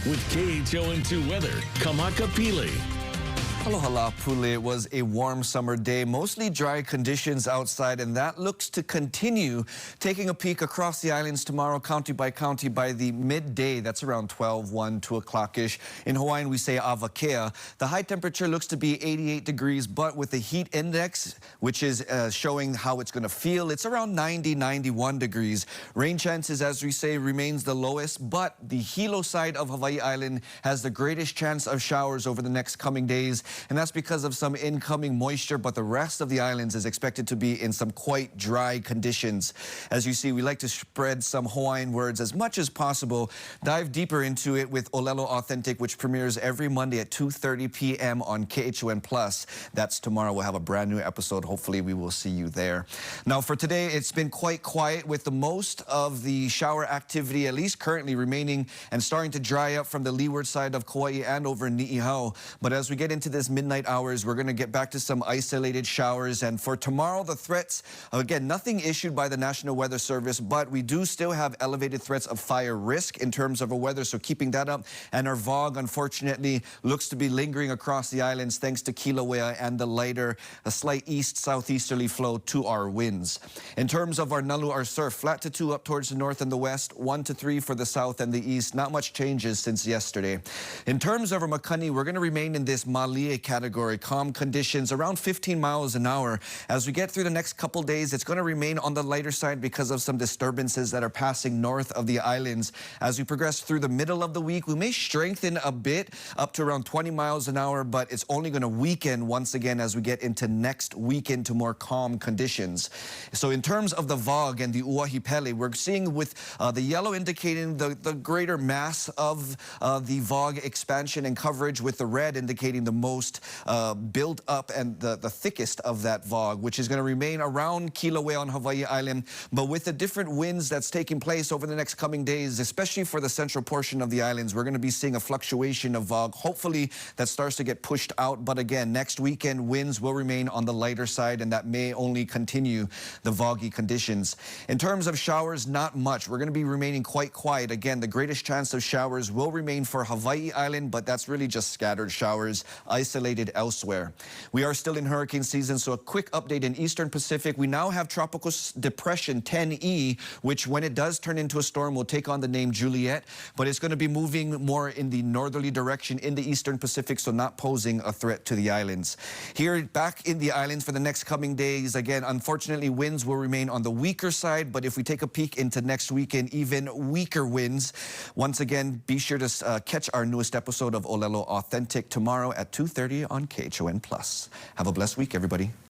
with KHON2 Weather, Kamaka Pili. Aloha Pule. It was a warm summer day, mostly dry conditions outside, and that looks to continue. Taking a peek across the islands tomorrow, county by the midday. That's around 12, 1, 2 o'clock-ish. In Hawaiian, we say avakea. The high temperature looks to be 88 degrees, but with the heat index, which is showing how it's going to feel, it's around 90, 91 degrees. Rain chances, as we say, remains the lowest, but the Hilo side of Hawaii Island has the greatest chance of showers over the next coming days. And that's because of some incoming moisture, but the rest of the islands is expected to be in some quite dry conditions. As you see, we like to spread some Hawaiian words as much as possible. Dive deeper into it with Olelo Authentic, which premieres every Monday at 2:30 p.m. on KHON+. That's tomorrow. We'll have a brand new episode. Hopefully, we will see you there. Now, for today, it's been quite quiet with the most of the shower activity, at least currently remaining and starting to dry up from the leeward side of Kauai and over Ni'ihau. But as we get into this midnight hours, we're going to get back to some isolated showers. And for tomorrow, the threats, again, nothing issued by the National Weather Service, but we do still have elevated threats of fire risk in terms of our weather, so keeping that up. And our VOG, unfortunately, looks to be lingering across the islands thanks to Kilauea and the lighter, a slight east-southeasterly flow to our winds. In terms of our Nalu, our surf, flat to 2 up towards the north and the west, 1 to 3 for the south and the east. Not much changes since yesterday. In terms of our Makani, we're going to remain in this Malie category, calm conditions around 15 miles an hour. As we get through the next couple days, it's going to remain on the lighter side because of some disturbances that are passing north of the islands. As we progress through the middle of the week, we may strengthen a bit up to around 20 miles an hour, but it's only going to weaken once again as we get into next weekend to more calm conditions. So in terms of the VOG and the Uahipele, we're seeing with the yellow indicating the greater mass of the VOG expansion and coverage, with the red indicating the most build up and the thickest of that VOG, which is going to remain around Kilauea on Hawaii Island. But with the different winds that's taking place over the next coming days, especially for the central portion of the islands, we're going to be seeing a fluctuation of VOG. Hopefully that starts to get pushed out. But again, next weekend, winds will remain on the lighter side, and that may only continue the VOGgy conditions. In terms of showers, not much. We're going to be remaining quite quiet. Again, the greatest chance of showers will remain for Hawaii Island, but that's really just scattered showers, isolated elsewhere. We are still in hurricane season, so a quick update in Eastern Pacific. We now have Tropical Depression 10E, which when it does turn into a storm will take on the name Juliet, but it's going to be moving more in the northerly direction in the Eastern Pacific, so not posing a threat to the islands. Here back in the islands for the next coming days, again, unfortunately, winds will remain on the weaker side, but if we take a peek into next weekend, even weaker winds. Once again, be sure to catch our newest episode of Olelo Authentic tomorrow at 2:30 on KHON+. Have a blessed week, everybody.